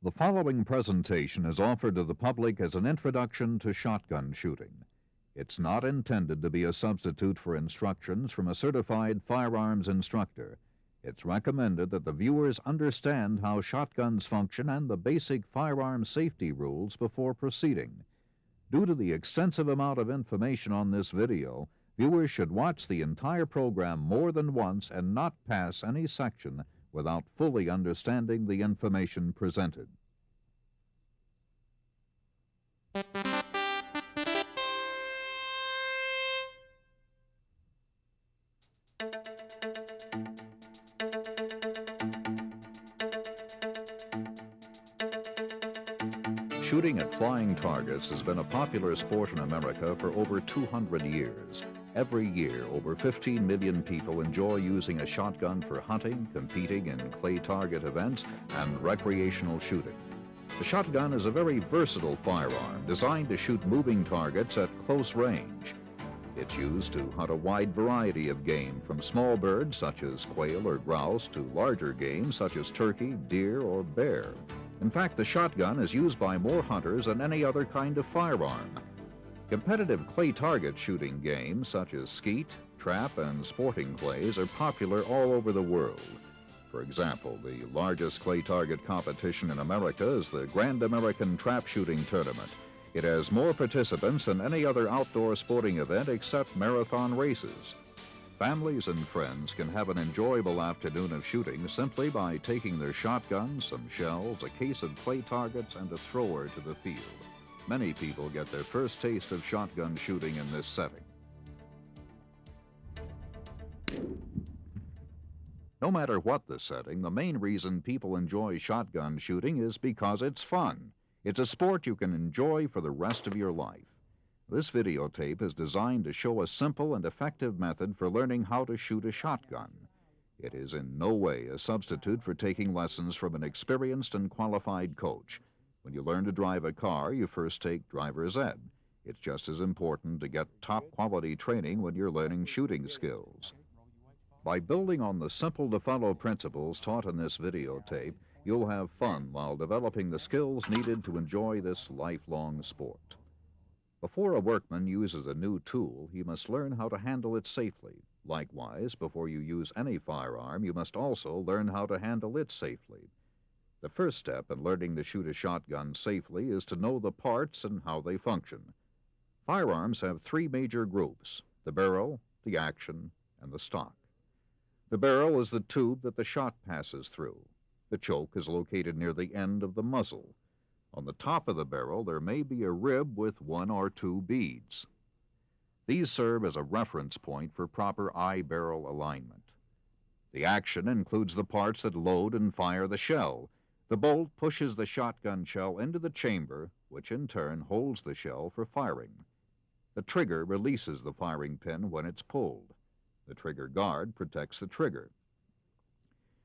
The following presentation is offered to the public as an introduction to shotgun shooting. It's not intended to be a substitute for instructions from a certified firearms instructor. It's recommended that the viewers understand how shotguns function and the basic firearm safety rules before proceeding. Due to the extensive amount of information on this video, viewers should watch the entire program more than once and not pass any section without fully understanding the information presented. Shooting at flying targets has been a popular sport in America for over 200 years. Every year, over 15 million people enjoy using a shotgun for hunting, competing in clay target events, and recreational shooting. The shotgun is a very versatile firearm designed to shoot moving targets at close range. It's used to hunt a wide variety of game, from small birds such as quail or grouse to larger game such as turkey, deer, or bear. In fact, the shotgun is used by more hunters than any other kind of firearm. Competitive clay target shooting games such as skeet, trap, and sporting clays are popular all over the world. For example, the largest clay target competition in America is the Grand American Trap Shooting Tournament. It has more participants than any other outdoor sporting event except marathon races. Families and friends can have an enjoyable afternoon of shooting simply by taking their shotgun, some shells, a case of clay targets, and a thrower to the field. Many people get their first taste of shotgun shooting in this setting. No matter what the setting, the main reason people enjoy shotgun shooting is because it's fun. It's a sport you can enjoy for the rest of your life. This videotape is designed to show a simple and effective method for learning how to shoot a shotgun. It is in no way a substitute for taking lessons from an experienced and qualified coach. When you learn to drive a car, you first take driver's ed. It's just as important to get top-quality training when you're learning shooting skills. By building on the simple-to-follow principles taught in this videotape, you'll have fun while developing the skills needed to enjoy this lifelong sport. Before a workman uses a new tool, he must learn how to handle it safely. Likewise, before you use any firearm, you must also learn how to handle it safely. The first step in learning to shoot a shotgun safely is to know the parts and how they function. Firearms have three major groups: the barrel, the action, and the stock. The barrel is the tube that the shot passes through. The choke is located near the end of the muzzle. On the top of the barrel, there may be a rib with one or two beads. These serve as a reference point for proper eye-barrel alignment. The action includes the parts that load and fire the shell. The bolt pushes the shotgun shell into the chamber, which in turn holds the shell for firing. The trigger releases the firing pin when it's pulled. The trigger guard protects the trigger.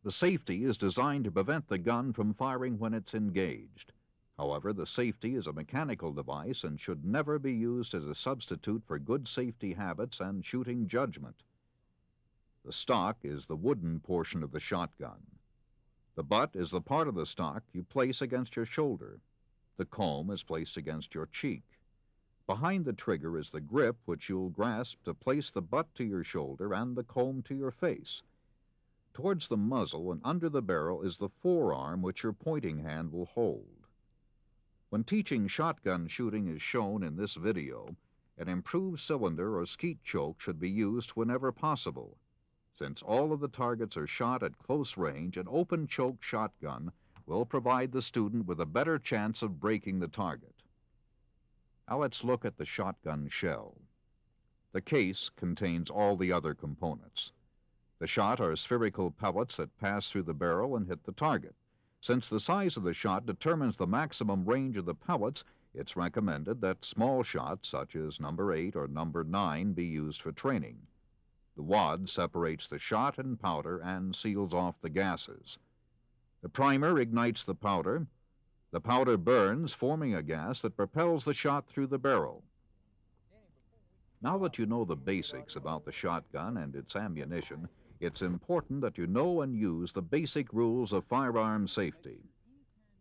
The safety is designed to prevent the gun from firing when it's engaged. However, the safety is a mechanical device and should never be used as a substitute for good safety habits and shooting judgment. The stock is the wooden portion of the shotgun. The butt is the part of the stock you place against your shoulder. The comb is placed against your cheek. Behind the trigger is the grip which you'll grasp to place the butt to your shoulder and the comb to your face. Towards the muzzle and under the barrel is the forearm which your pointing hand will hold. When teaching shotgun shooting as shown in this video, an improved cylinder or skeet choke should be used whenever possible. Since all of the targets are shot at close range, an open choke shotgun will provide the student with a better chance of breaking the target. Now let's look at the shotgun shell. The case contains all the other components. The shot are spherical pellets that pass through the barrel and hit the target. Since the size of the shot determines the maximum range of the pellets, it's recommended that small shots, such as number 8 or number 9, be used for training. The wad separates the shot and powder and seals off the gases. The primer ignites the powder. The powder burns, forming a gas that propels the shot through the barrel. Now that you know the basics about the shotgun and its ammunition, it's important that you know and use the basic rules of firearm safety.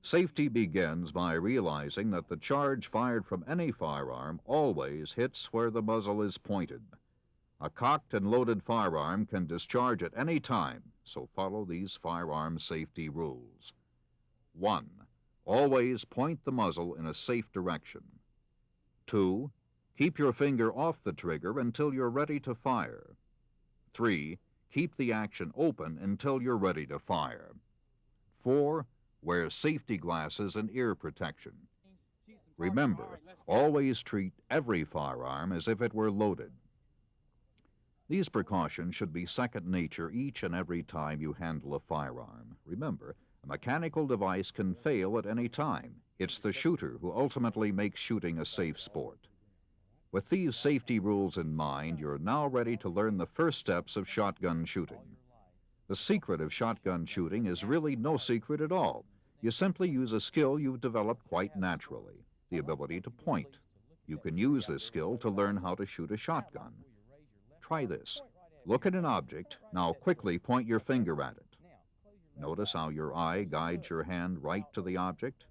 Safety begins by realizing that the charge fired from any firearm always hits where the muzzle is pointed. A cocked and loaded firearm can discharge at any time, so follow these firearm safety rules. 1. Always point the muzzle in a safe direction. 2. Keep your finger off the trigger until you're ready to fire. 3. Keep the action open until you're ready to fire. 4. Wear safety glasses and ear protection. Remember, always treat every firearm as if it were loaded. These precautions should be second nature each and every time you handle a firearm. Remember, a mechanical device can fail at any time. It's the shooter who ultimately makes shooting a safe sport. With these safety rules in mind, you're now ready to learn the first steps of shotgun shooting. The secret of shotgun shooting is really no secret at all. You simply use a skill you've developed quite naturally, the ability to point. You can use this skill to learn how to shoot a shotgun. Try this. Look at an object, now quickly point your finger at it. Notice how your eye guides your hand right to the object?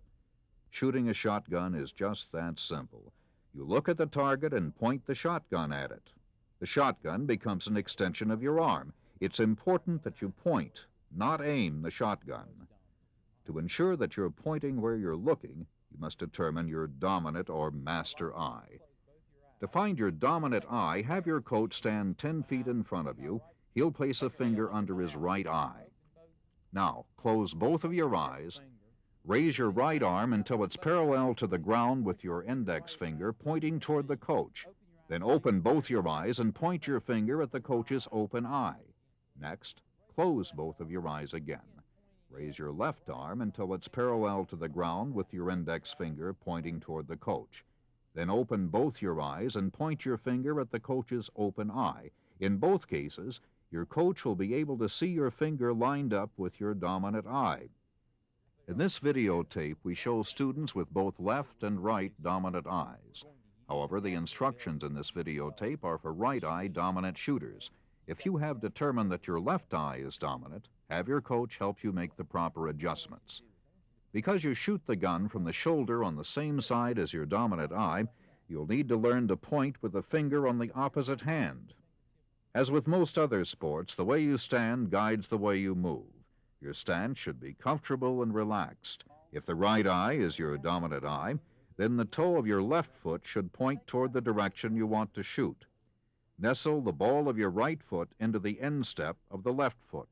Shooting a shotgun is just that simple. You look at the target and point the shotgun at it. The shotgun becomes an extension of your arm. It's important that you point, not aim the shotgun. To ensure that you're pointing where you're looking, you must determine your dominant or master eye. To find your dominant eye, have your coach stand 10 feet in front of you. He'll place a finger under his right eye. Now, close both of your eyes. Raise your right arm until it's parallel to the ground with your index finger pointing toward the coach. Then open both your eyes and point your finger at the coach's open eye. Next, close both of your eyes again. Raise your left arm until it's parallel to the ground with your index finger pointing toward the coach. Then open both your eyes and point your finger at the coach's open eye. In both cases, your coach will be able to see your finger lined up with your dominant eye. In this videotape, we show students with both left and right dominant eyes. However, the instructions in this videotape are for right eye dominant shooters. If you have determined that your left eye is dominant, have your coach help you make the proper adjustments. Because you shoot the gun from the shoulder on the same side as your dominant eye, you'll need to learn to point with the finger on the opposite hand. As with most other sports, the way you stand guides the way you move. Your stance should be comfortable and relaxed. If the right eye is your dominant eye, then the toe of your left foot should point toward the direction you want to shoot. Nestle the ball of your right foot into the instep of the left foot.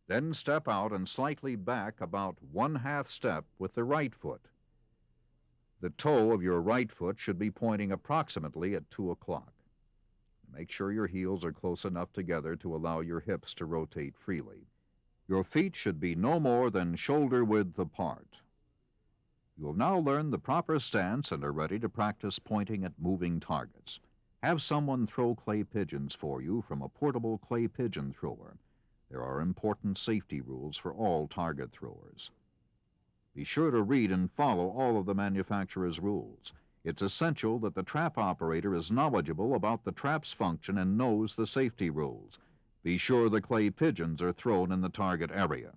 Then step out and slightly back about 1/2 step with the right foot. The toe of your right foot should be pointing approximately at 2 o'clock. Make sure your heels are close enough together to allow your hips to rotate freely. Your feet should be no more than shoulder width apart. You will now learn the proper stance and are ready to practice pointing at moving targets. Have someone throw clay pigeons for you from a portable clay pigeon thrower. There are important safety rules for all target throwers. Be sure to read and follow all of the manufacturer's rules. It's essential that the trap operator is knowledgeable about the trap's function and knows the safety rules. Be sure the clay pigeons are thrown in the target area.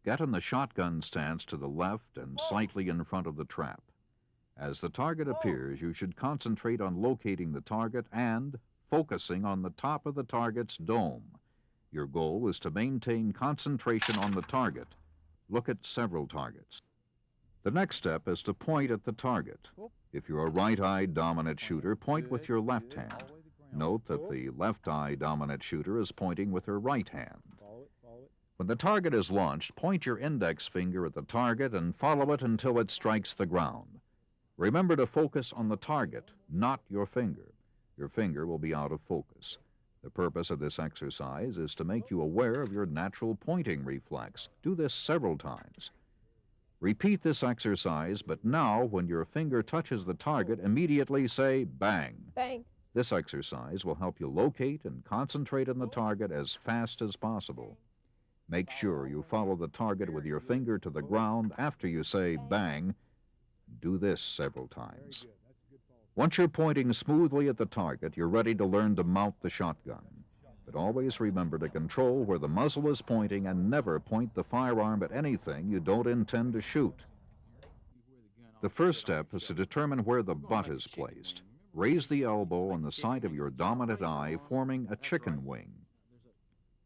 Get in the shotgun stance to the left and slightly in front of the trap. As the target appears, you should concentrate on locating the target and focusing on the top of the target's dome. Your goal is to maintain concentration on the target. Look at several targets. The next step is to point at the target. If you're a right-eyed dominant shooter, point with your left hand. Note that the left-eye dominant shooter is pointing with her right hand. When the target is launched, point your index finger at the target and follow it until it strikes the ground. Remember to focus on the target, not your finger. Your finger will be out of focus. The purpose of this exercise is to make you aware of your natural pointing reflex. Do this several times. Repeat this exercise, but now when your finger touches the target, immediately say bang. Bang. This exercise will help you locate and concentrate on the target as fast as possible. Make sure you follow the target with your finger to the ground after you say bang. Do this several times. Once you're pointing smoothly at the target, you're ready to learn to mount the shotgun. But always remember to control where the muzzle is pointing and never point the firearm at anything you don't intend to shoot. The first step is to determine where the butt is placed. Raise the elbow on the side of your dominant eye, forming a chicken wing.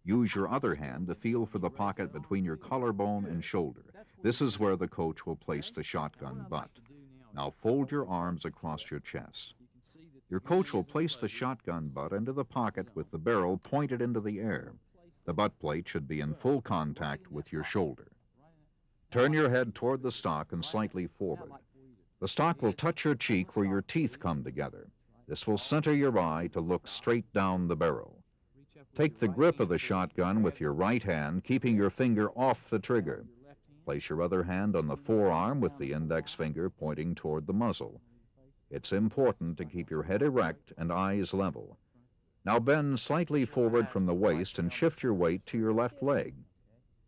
Use your other hand to feel for the pocket between your collarbone and shoulder. This is where the coach will place the shotgun butt. Now fold your arms across your chest. Your coach will place the shotgun butt into the pocket with the barrel pointed into the air. The butt plate should be in full contact with your shoulder. Turn your head toward the stock and slightly forward. The stock will touch your cheek where your teeth come together. This will center your eye to look straight down the barrel. Take the grip of the shotgun with your right hand, keeping your finger off the trigger. Place your other hand on the forearm with the index finger pointing toward the muzzle. It's important to keep your head erect and eyes level. Now bend slightly forward from the waist and shift your weight to your left leg.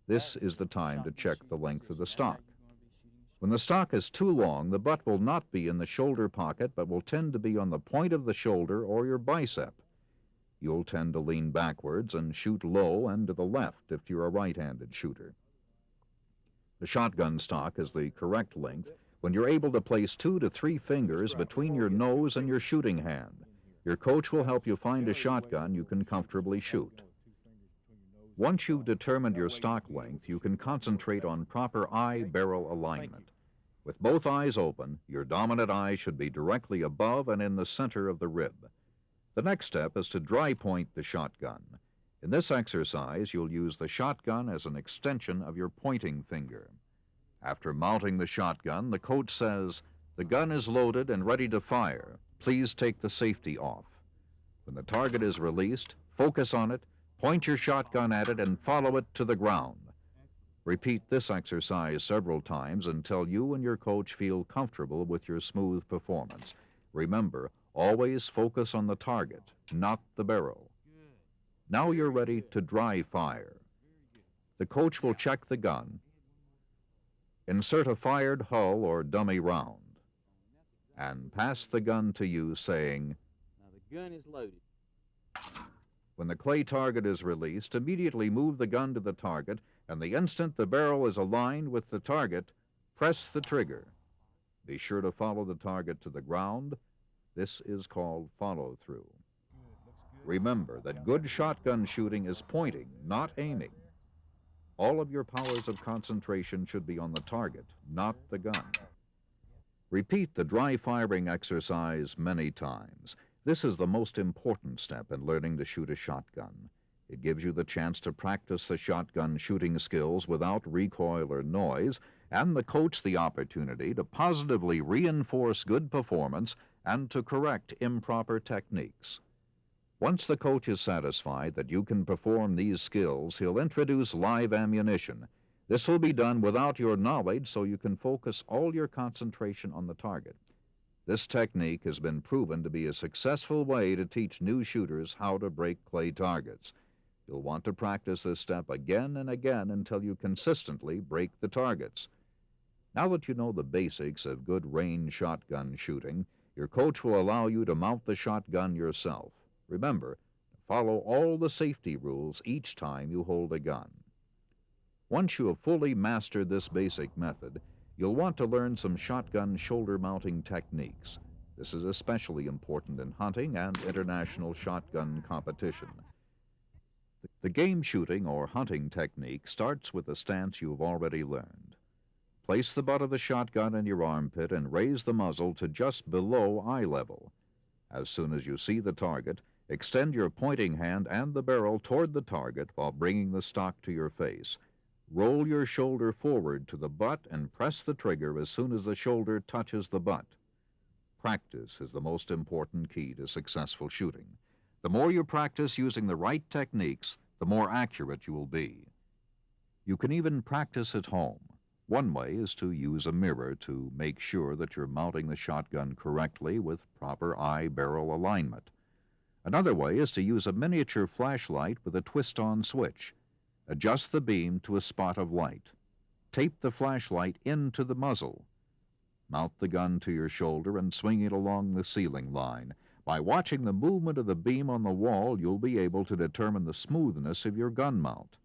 This is the time to check the length of the stock. When the stock is too long, the butt will not be in the shoulder pocket, but will tend to be on the point of the shoulder or your bicep. You'll tend to lean backwards and shoot low and to the left if you're a right-handed shooter. The shotgun stock is the correct length when you're able to place 2 to 3 fingers between your nose and your shooting hand. Your coach will help you find a shotgun you can comfortably shoot. Once you've determined your stock length, you can concentrate on proper eye-barrel alignment. With both eyes open, your dominant eye should be directly above and in the center of the rib. The next step is to dry point the shotgun. In this exercise, you'll use the shotgun as an extension of your pointing finger. After mounting the shotgun, the coach says, "The gun is loaded and ready to fire. Please take the safety off." When the target is released, focus on it, point your shotgun at it, and follow it to the ground. Repeat this exercise several times until you and your coach feel comfortable with your smooth performance. Remember, always focus on the target, not the barrel. Now you're ready to dry fire. The coach will check the gun, insert a fired hull or dummy round, and pass the gun to you saying, "Now the gun is loaded." When the clay target is released, immediately move the gun to the target, and the instant the barrel is aligned with the target, press the trigger. Be sure to follow the target to the ground. This is called follow-through. Remember that good shotgun shooting is pointing, not aiming. All of your powers of concentration should be on the target, not the gun. Repeat the dry firing exercise many times. This is the most important step in learning to shoot a shotgun. It gives you the chance to practice the shotgun shooting skills without recoil or noise, and the coach the opportunity to positively reinforce good performance and to correct improper techniques. Once the coach is satisfied that you can perform these skills, he'll introduce live ammunition. This will be done without your knowledge, so you can focus all your concentration on the target. This technique has been proven to be a successful way to teach new shooters how to break clay targets. You'll want to practice this step again and again until you consistently break the targets. Now that you know the basics of good range shotgun shooting, your coach will allow you to mount the shotgun yourself. Remember, follow all the safety rules each time you hold a gun. Once you have fully mastered this basic method, you'll want to learn some shotgun shoulder mounting techniques. This is especially important in hunting and international shotgun competition. The game shooting or hunting technique starts with the stance you've already learned. Place the butt of the shotgun in your armpit and raise the muzzle to just below eye level. As soon as you see the target, extend your pointing hand and the barrel toward the target while bringing the stock to your face. Roll your shoulder forward to the butt and press the trigger as soon as the shoulder touches the butt. Practice is the most important key to successful shooting. The more you practice using the right techniques, the more accurate you will be. You can even practice at home. One way is to use a mirror to make sure that you're mounting the shotgun correctly with proper eye-barrel alignment. Another way is to use a miniature flashlight with a twist-on switch. Adjust the beam to a spot of light. Tape the flashlight into the muzzle. Mount the gun to your shoulder and swing it along the ceiling line. By watching the movement of the beam on the wall, you'll be able to determine the smoothness of your gun mount.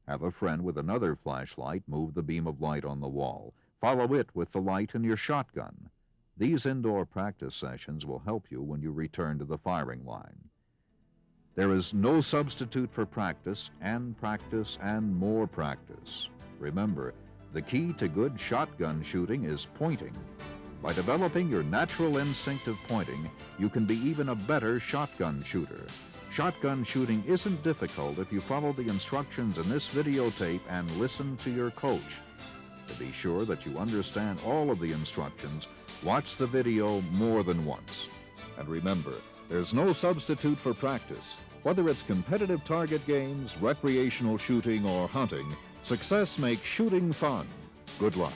Have a friend with another flashlight move the beam of light on the wall. Follow it with the light in your shotgun. These indoor practice sessions will help you when you return to the firing line. There is no substitute for practice and more practice. Remember, the key to good shotgun shooting is pointing. By developing your natural instinct of pointing, you can be even a better shotgun shooter. Shotgun shooting isn't difficult if you follow the instructions in this videotape and listen to your coach. To be sure that you understand all of the instructions, watch the video more than once. And remember, there's no substitute for practice. Whether it's competitive target games, recreational shooting, or hunting, success makes shooting fun. Good luck.